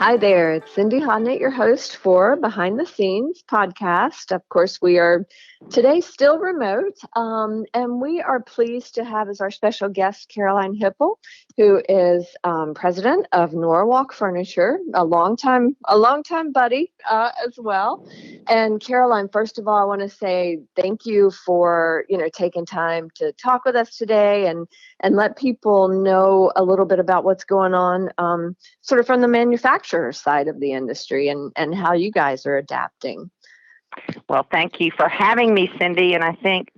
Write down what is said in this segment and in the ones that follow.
Hi there, it's Cindy Hodnett, your host for Behind the Scenes podcast. Of course, we are today still remote, and we are pleased to have as our special guest Caroline Hipple, who is president of Norwalk Furniture, a longtime buddy as well. And Caroline, first of all, I want to say thank you for taking time to talk with us today and let people know a little bit about what's going on. Sort of from the manufacturer side of the industry and how you guys are adapting. Well, thank you for having me, Cindy. And I think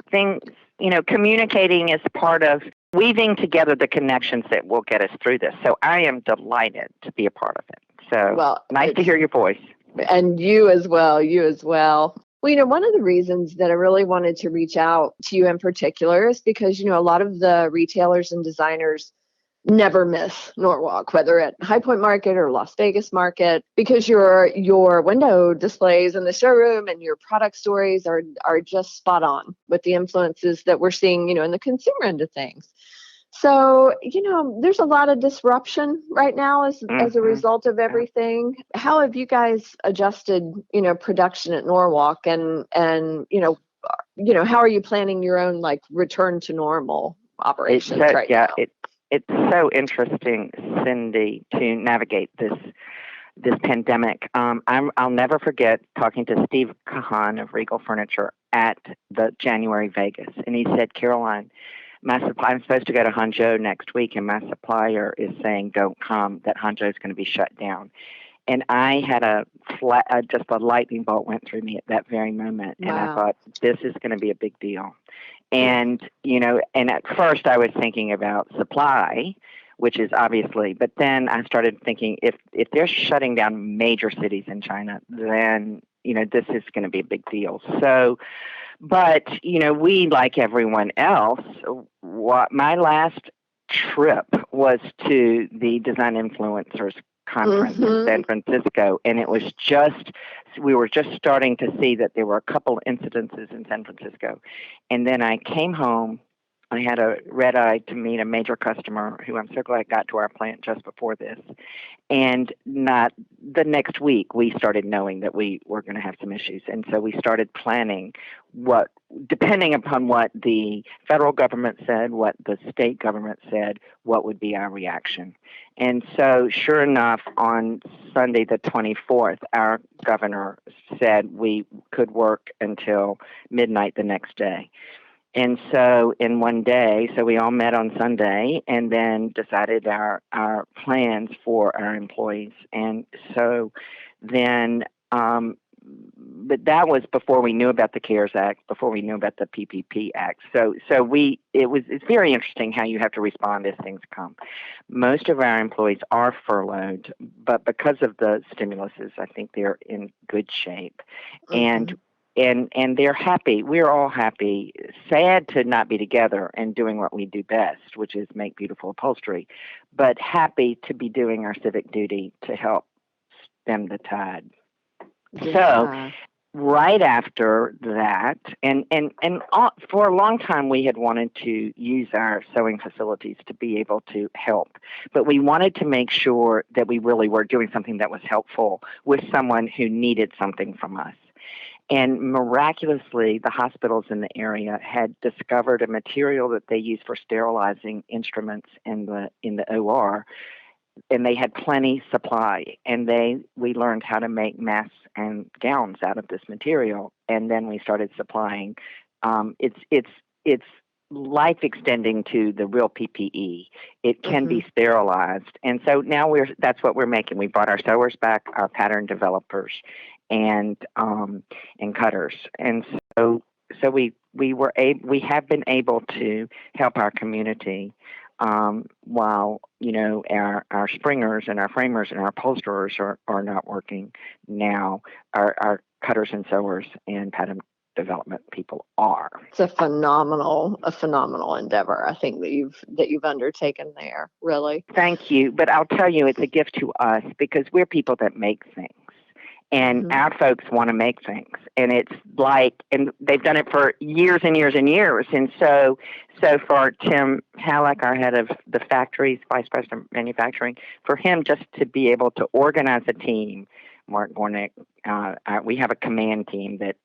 communicating is part of weaving together the connections that will get us through this. So I am delighted to be a part of it. So nice to hear your voice. And you as well. Well, one of the reasons that I really wanted to reach out to you in particular is because, a lot of the retailers and designers never miss Norwalk, whether at High Point Market or Las Vegas Market, because your window displays in the showroom and your product stories are just spot on with the influences that we're seeing, in the consumer end of things. So, there's a lot of disruption right now as a result of everything. How have you guys adjusted, production at Norwalk and how are you planning your own return to normal operations right now? It's so interesting, Cindy, to navigate this pandemic. I'll never forget talking to Steve Kahan of Regal Furniture at the January Vegas, and he said, "Caroline, I'm supposed to go to Hangzhou next week, and my supplier is saying don't come. That Hangzhou is going to be shut down." And I had just a lightning bolt went through me at that very moment, and I thought, this is going to be a big deal. And, and at first I was thinking about supply, which is obviously, but then I started thinking if they're shutting down major cities in China, then, this is going to be a big deal. So, but, we, like everyone else, my last trip was to the Design Influencers Conference in San Francisco, and we were just starting to see that there were a couple incidences in San Francisco. And then I came home. I had a red eye to meet a major customer who I'm so glad got to our plant just before this. And not the next week, we started knowing that we were going to have some issues. And so we started planning depending upon what the federal government said, what the state government said, what would be our reaction. And so sure enough, on Sunday the 24th, our governor said we could work until midnight the next day. And so in one day, so we all met on Sunday and then decided our plans for our employees. And so then, but that was before we knew about the CARES Act, before we knew about the PPP Act. So it's very interesting how you have to respond as things come. Most of our employees are furloughed, but because of the stimuluses, I think they're in good shape. And they're happy. We're all happy. Sad to not be together and doing what we do best, which is make beautiful upholstery, but happy to be doing our civic duty to help stem the tide. Yeah. So right after that, and for a long time we had wanted to use our sewing facilities to be able to help, but we wanted to make sure that we really were doing something that was helpful with someone who needed something from us. And miraculously, the hospitals in the area had discovered a material that they use for sterilizing instruments in the OR, and they had plenty supply. And we learned how to make masks and gowns out of this material, and then we started supplying. It's life extending to the real PPE. It can be sterilized, and so now that's what we're making. We brought our sewers back, our pattern developers, and cutters, and so we have been able to help our community while our springers and our framers and our upholsterers are not working now. Our cutters and sewers and pattern development people are. It's a phenomenal endeavor, I think, that you've undertaken there, really. Thank you. But I'll tell you, it's a gift to us because we're people that make things. And our folks want to make things, and it's like, and they've done it for years and years and years. And so for Tim Halleck, our head of the factories, vice president of manufacturing, for him just to be able to organize a team, Mark Gornick, we have a command team that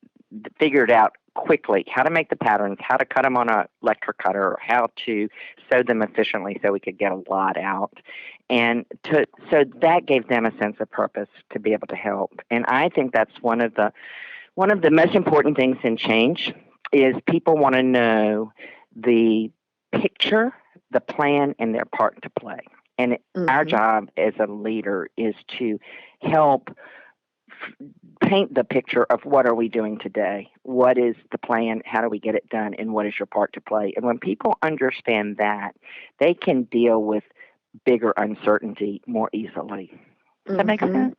figured out quickly how to make the patterns, how to cut them on an electric cutter, how to sew them efficiently so we could get a lot out. And so that gave them a sense of purpose to be able to help. And I think that's one of the most important things in change is people want to know the picture, the plan, and their part to play. And our job as a leader is to help paint the picture of what are we doing today, what is the plan, how do we get it done, and what is your part to play. And when people understand that, they can deal with bigger uncertainty more easily. Does that make sense?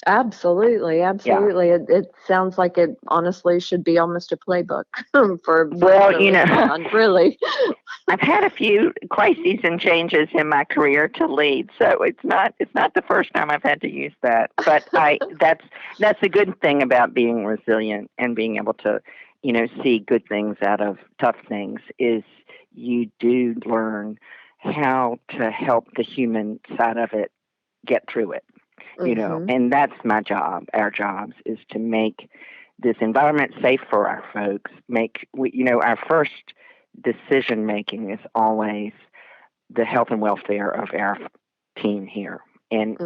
Absolutely. Yeah. It sounds like it honestly should be almost a playbook for really. I've had a few crises and changes in my career to lead, so it's not the first time I've had to use that. But that's a good thing about being resilient and being able to, see good things out of tough things is you do learn how to help the human side of it get through it. And that's my job. Our jobs is to make this environment safe for our folks. Our first decision making is always the health and welfare of our team here. And,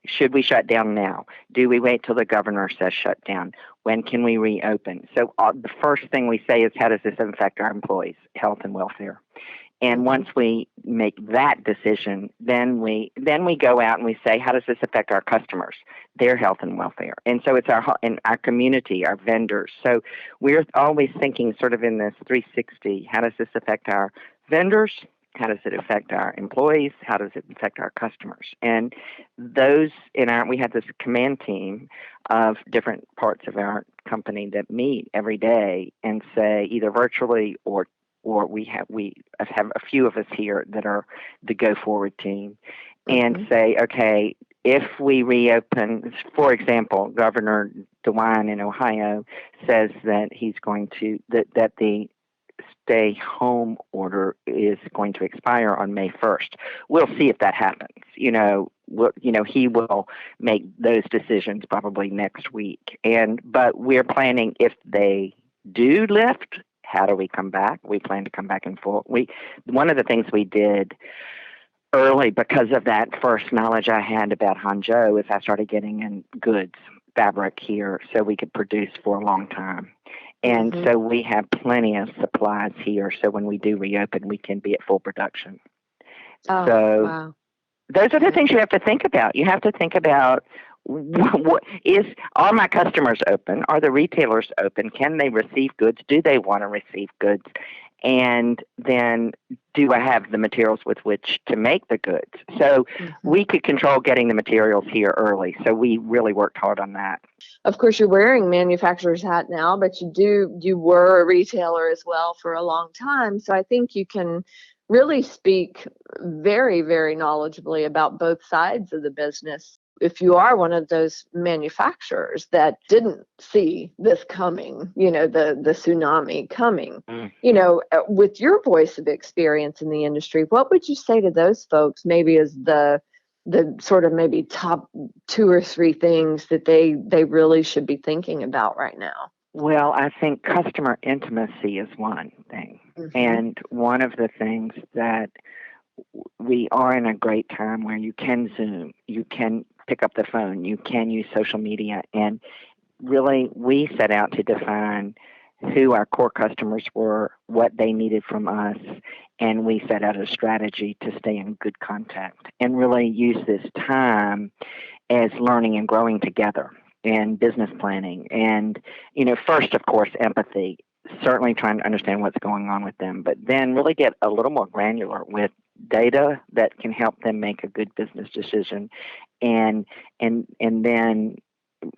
should we shut down now? Do we wait till the governor says shut down? When can we reopen? So the first thing we say is, how does this affect our employees' health and welfare? And once we make that decision, then we go out and we say, how does this affect our customers, their health and welfare? And so it's our community, our vendors. So we're always thinking sort of in this 360, how does this affect our vendors? How does it affect our employees? How does it affect our customers? And we have this command team of different parts of our company that meet every day and say, either virtually or we have a few of us here that are the go forward team, and say, okay, if we reopen, for example, Governor DeWine in Ohio says that he's going to that the stay home order is going to expire on May 1st. We'll see if that happens. He will make those decisions probably next week. But we're planning, if they do lift, how do we come back? We plan to come back in full. One of the things we did early, because of that first knowledge I had about Hangzhou, is I started getting in goods, fabric here, so we could produce for a long time. And so we have plenty of supplies here, so when we do reopen, we can be at full production. Wow. Those are the things you have to think about. You have to think about, are my customers open? Are the retailers open? Can they receive goods? Do they want to receive goods? And then, do I have the materials with which to make the goods? So we could control getting the materials here early. So we really worked hard on that. Of course, you're wearing manufacturer's hat now, but you were a retailer as well for a long time. So I think you can really speak very, very knowledgeably about both sides of the business. If you are one of those manufacturers that didn't see this coming, the tsunami coming, with your voice of experience in the industry, what would you say to those folks, maybe as the sort of maybe top 2 or 3 things that they really should be thinking about right now? Well, I think customer intimacy is one thing. And one of the things that we are in a great time where you can Zoom, you can pick up the phone, you can use social media. And really, we set out to define who our core customers were, what they needed from us, and we set out a strategy to stay in good contact and really use this time as learning and growing together and business planning. And, first, of course, empathy, certainly trying to understand what's going on with them, but then really get a little more granular with data that can help them make a good business decision, and then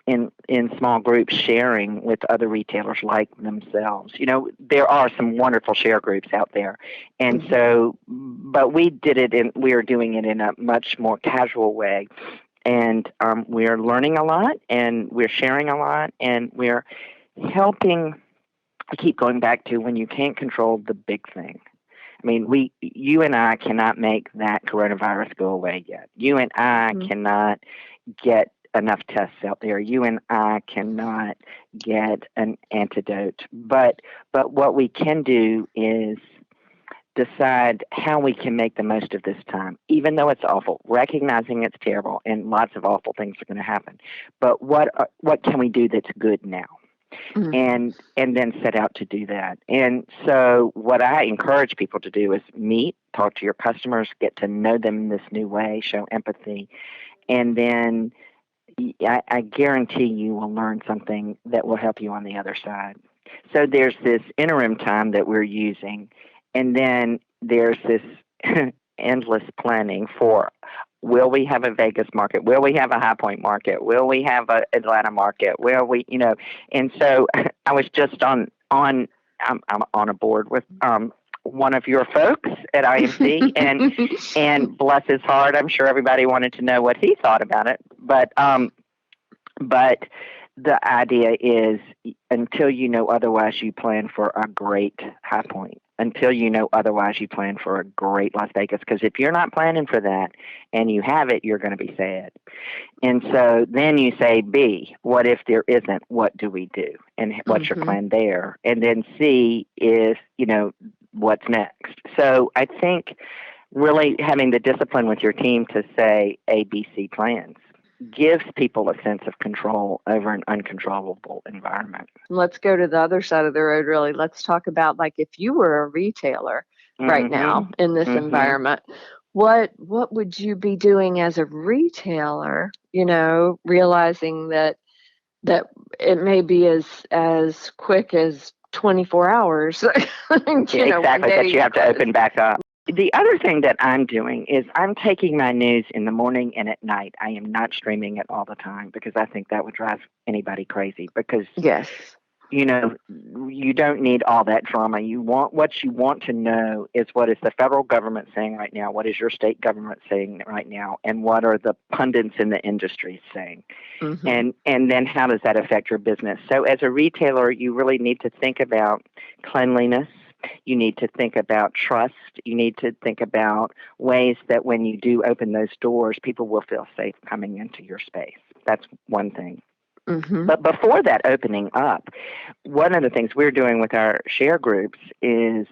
in small groups sharing with other retailers like themselves. There are some wonderful share groups out there, and so, but we are doing it in a much more casual way. And we're learning a lot, and we're sharing a lot, and we're helping. I keep going back to when you can't control the big thing. I mean, you and I cannot make that coronavirus go away yet. You and I cannot get enough tests out there. You and I cannot get an antidote. But what we can do is decide how we can make the most of this time, even though it's awful, recognizing it's terrible and lots of awful things are going to happen. But what can we do that's good now? And then set out to do that. And so what I encourage people to do is meet, talk to your customers, get to know them in this new way, show empathy, and then I guarantee you will learn something that will help you on the other side. So there's this interim time that we're using, and then there's this endless planning for, will we have a Vegas market? Will we have a High Point market? Will we have a Atlanta market? Will we, and so I was just I'm on a board with one of your folks at IMC, and bless his heart, I'm sure everybody wanted to know what he thought about it. But the idea is, until you know otherwise, you plan for a great High Point. Until you know otherwise, you plan for a great Las Vegas. Because if you're not planning for that and you have it, you're going to be sad. And so then you say, B, what if there isn't? What do we do? And what's your plan there? And then C is, what's next? So I think really having the discipline with your team to say ABC plans gives people a sense of control over an uncontrollable environment. Let's go to the other side of the road, really. Let's talk about, like, if you were a retailer right now in this environment, what would you be doing as a retailer, realizing that it may be as quick as 24 hours. Exactly, that you have to open back up. The other thing that I'm doing is I'm taking my news in the morning and at night. I am not streaming it all the time because I think that would drive anybody crazy. Because yes, you don't need all that drama. What you want to know is, what is the federal government saying right now? What is your state government saying right now? And what are the pundits in the industry saying? And then how does that affect your business? So as a retailer, you really need to think about cleanliness. You need to think about trust. You need to think about ways that when you do open those doors, people will feel safe coming into your space. That's one thing. But before that opening up, one of the things we're doing with our share groups is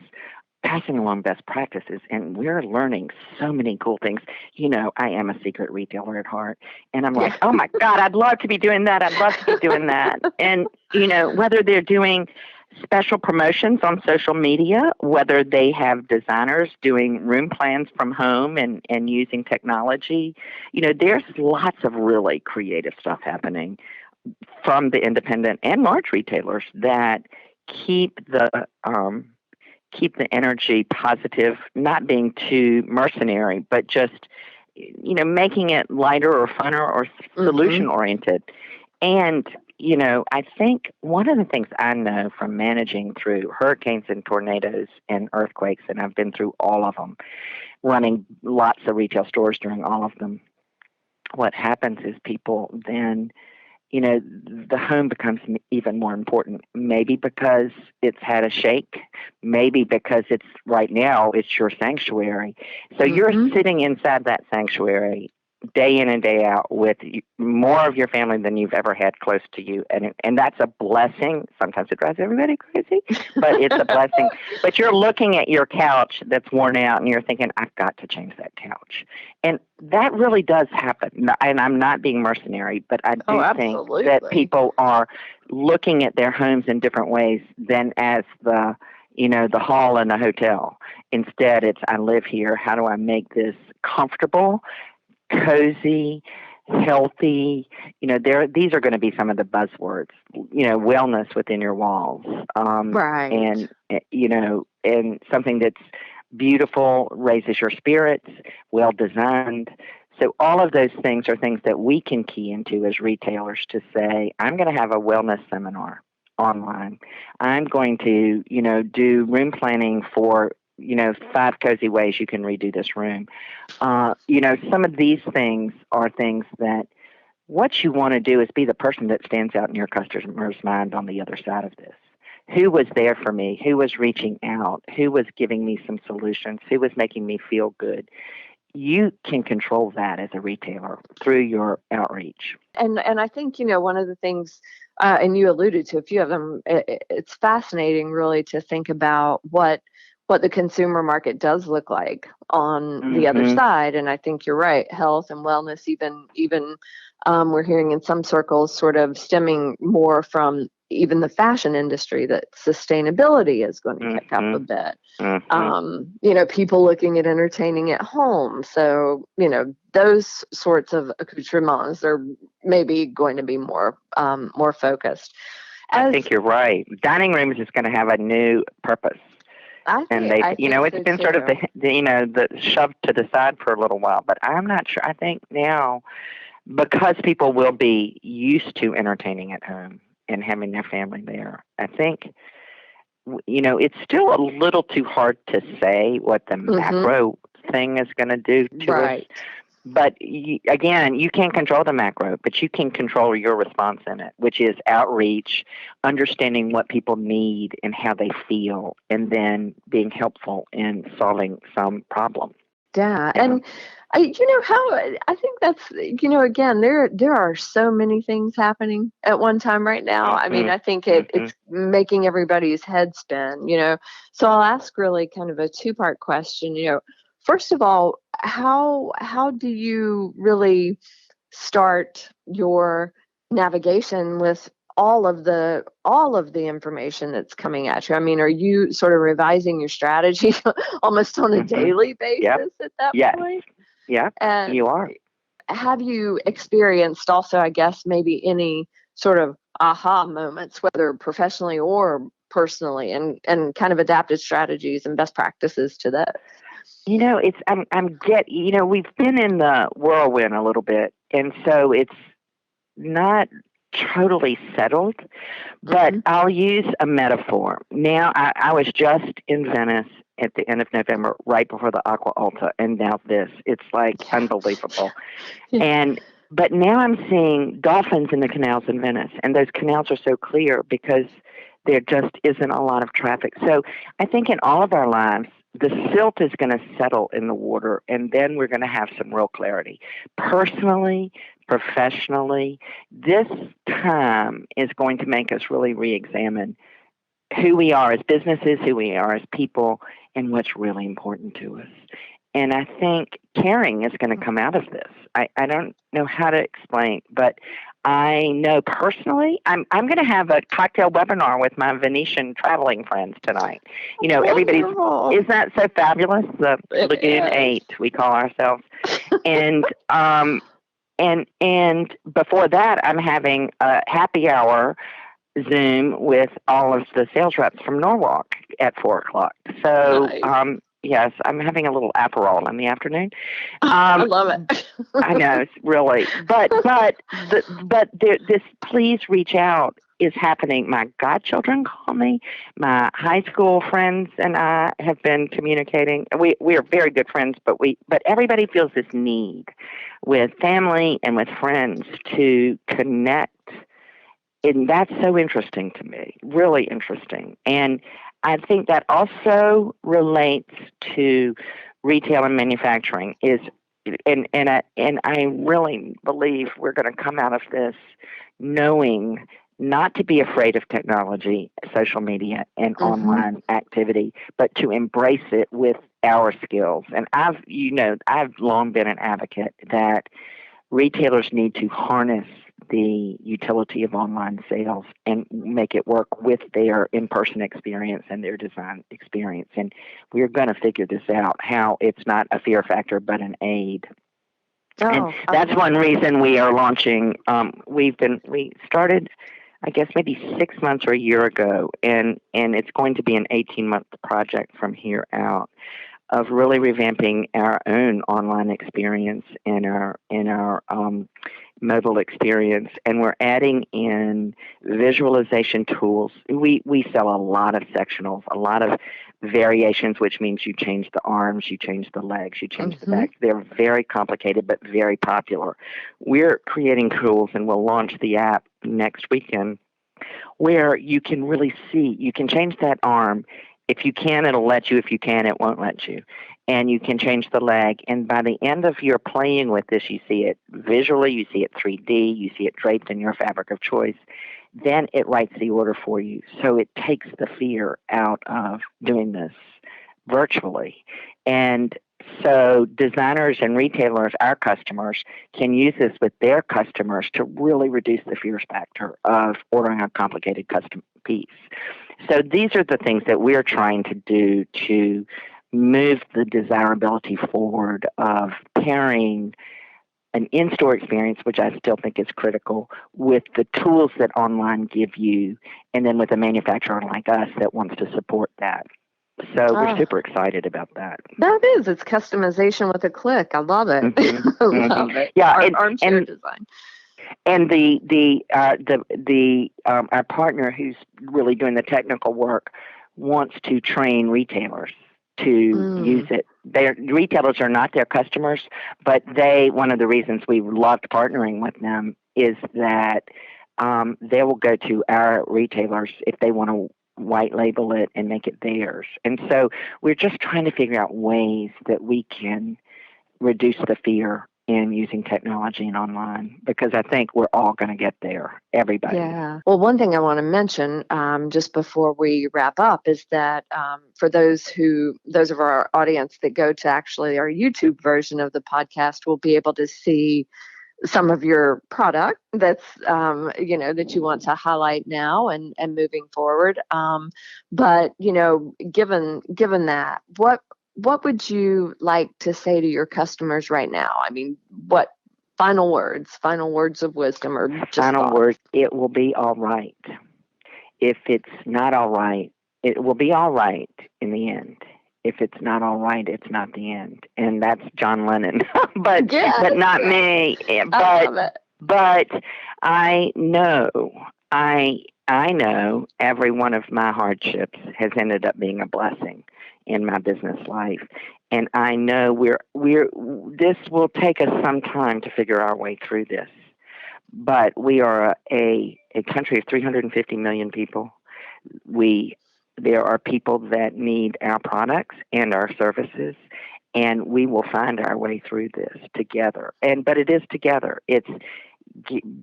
passing along best practices, and we're learning so many cool things. I am a secret retailer at heart, and I'm like, oh my God, I'd love to be doing that. I'd love to be doing that. And, whether they're doing special promotions on social media, whether they have designers doing room plans from home and using technology, there's lots of really creative stuff happening from the independent and large retailers that keep the energy positive, not being too mercenary, but just making it lighter or funner or solution oriented. And I think one of the things I know from managing through hurricanes and tornadoes and earthquakes, and I've been through all of them, running lots of retail stores during all of them, what happens is people then, the home becomes even more important, maybe because it's had a shake, maybe because right now it's your sanctuary. So you're sitting inside that sanctuary day in and day out with more of your family than you've ever had close to you. And that's a blessing. Sometimes it drives everybody crazy, but it's a blessing. But you're looking at your couch that's worn out and you're thinking, I've got to change that couch. And that really does happen. And I'm not being mercenary, but I do think that people are looking at their homes in different ways than as the hall in a hotel. Instead, it's, I live here. How do I make this comfortable, cozy, healthy? These are going to be some of the buzzwords. Wellness within your walls, right? And something that's beautiful, raises your spirits, well designed. So all of those things are things that we can key into as retailers to say, I'm going to have a wellness seminar online. I'm going to, do room planning for 5 cozy ways you can redo this room. Some of these things are things that what you want to do is be the person that stands out in your customer's mind on the other side of this. Who was there for me? Who was reaching out? Who was giving me some solutions? Who was making me feel good? You can control that as a retailer through your outreach. And I think, one of the things, and you alluded to a few of them, it's fascinating really to think about what the consumer market does look like on the other side. And I think you're right, health and wellness, even we're hearing in some circles sort of stemming more from even the fashion industry that sustainability is going to kick up a bit. People looking at entertaining at home. So, those sorts of accoutrements are maybe going to be more focused. I think you're right. Dining rooms is going to have a new purpose. I think it's been too. sort of the shoved to the side for a little while, but I'm not sure. I think now, because people will be used to entertaining at home and having their family there, I think, it's still a little too hard to say what the macro thing is going to do to us. But again, you can't control the macro, but you can control your response in it, which is outreach, understanding what people need and how they feel, and then being helpful in solving some problem. Yeah. And I think that's, again, there are so many things happening at one time right now. I mean, I think it's making everybody's head spin, So I'll ask really kind of a two-part question, First of all, how do you really start your navigation with all of the information that's coming at you? I mean, are you sort of revising your strategy almost on a daily basis at that point? Yeah, and you are. Have you experienced also, I guess, maybe any sort of aha moments, whether professionally or personally, and kind of adapted strategies and best practices to that? We've been in the whirlwind a little bit, and so it's not totally settled, but I'll use a metaphor. Now, I was just in Venice at the end of November, right before the Aqua Alta, and now this. It's like unbelievable. But now I'm seeing dolphins in the canals in Venice, and those canals are so clear because there just isn't a lot of traffic. So I think in all of our lives, the silt is going to settle in the water, and then we're going to have some real clarity. Personally, professionally, this time is going to make us really re-examine who we are as businesses, who we are as people, and what's really important to us. And I think caring is going to come out of this. I don't know how to explain, but I know personally, I'm going to have a cocktail webinar with my Venetian traveling friends tonight. Isn't that so fabulous? The Lagoon 8, we call ourselves. And before that, I'm having a happy hour Zoom with all of the sales reps from Norwalk at 4:00. So, nice. Yes, I'm having a little Aperol in the afternoon. I love it. I know, it's really, but this please reach out is happening. My godchildren call me. My high school friends and I have been communicating. We are very good friends, but everybody feels this need with family and with friends to connect. And that's so interesting to me, really interesting. And I think that also relates to retail and manufacturing and I really believe we're going to come out of this knowing not to be afraid of technology, social media, and online activity, but to embrace it with our skills. And I've long been an advocate that retailers need to harness the utility of online sales and make it work with their in-person experience and their design experience. And we're going to figure this out, how it's not a fear factor, but an aid. And that's one reason we are launching. We started, I guess, maybe 6 months or a year ago, and it's going to be an 18-month project from here out, of really revamping our own online experience and our mobile experience, and we're adding in visualization tools. We sell a lot of sectionals, a lot of variations, which means you change the arms, you change the legs, you change the back. They're very complicated but very popular. We're creating tools, and we'll launch the app next weekend, where you can really see, you can change that arm. If you can, it'll let you. If you can, it won't let you. And you can change the leg. And by the end of your playing with this, you see it visually, you see it 3D, you see it draped in your fabric of choice. Then it writes the order for you. So it takes the fear out of doing this virtually. And so designers and retailers, our customers, can use this with their customers to really reduce the fear factor of ordering a complicated custom piece. So these are the things that we're trying to do to move the desirability forward of pairing an in-store experience, which I still think is critical, with the tools that online give you, and then with a manufacturer like us that wants to support that. So we're super excited about that. That is. It's customization with a click. I love it. I love it. Yeah, armchair design. And our partner who's really doing the technical work wants to train retailers to use it. Retailers are not their customers, but one of the reasons we loved partnering with them is that they will go to our retailers if they want to white label it and make it theirs. And so we're just trying to figure out ways that we can reduce the fear in using technology and online, because I think we're all going to get there, everybody. Yeah. Well, one thing I want to mention just before we wrap up is that for those of our audience that go to actually our YouTube version of the podcast will be able to see some of your product that's that you want to highlight now and moving forward. But given that, what would you like to say to your customers right now? I mean, what final words of wisdom, or just final words? It will be all right. If it's not all right, it will be all right in the end. If it's not all right, it's not the end. And that's John Lennon, but not me. But I know every one of my hardships has ended up being a blessing in my business life. And I know this will take us some time to figure our way through this. But we are a country of 350 million people. There are people that need our products and our services, and we will find our way through this together. But it is together. It's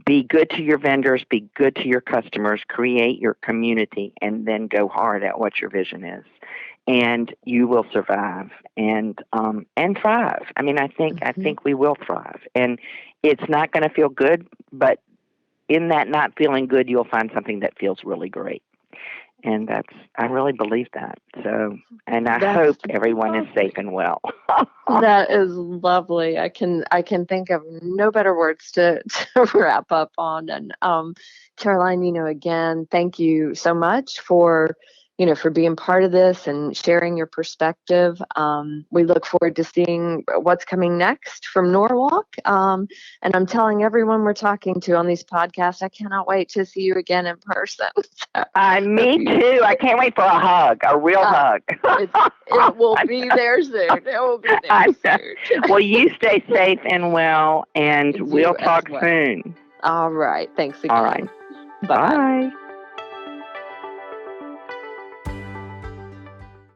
be good to your vendors, be good to your customers, create your community, and then go hard at what your vision is. And you will survive and thrive. I mean, I think we will thrive. And it's not going to feel good, but in that not feeling good, you'll find something that feels really great. And I really believe that. So, and I hope everyone is safe and well. That is lovely. I can think of no better words to wrap up on. And Caroline, again, thank you so much for being part of this and sharing your perspective. We look forward to seeing what's coming next from Norwalk. And I'm telling everyone we're talking to on these podcasts, I cannot wait to see you again in person. Me too. I can't wait for a hug, a real hug. It will be there soon. It will be there soon. Well, you stay safe and well, and we'll talk soon. All right. Thanks again. All right. Bye. Bye.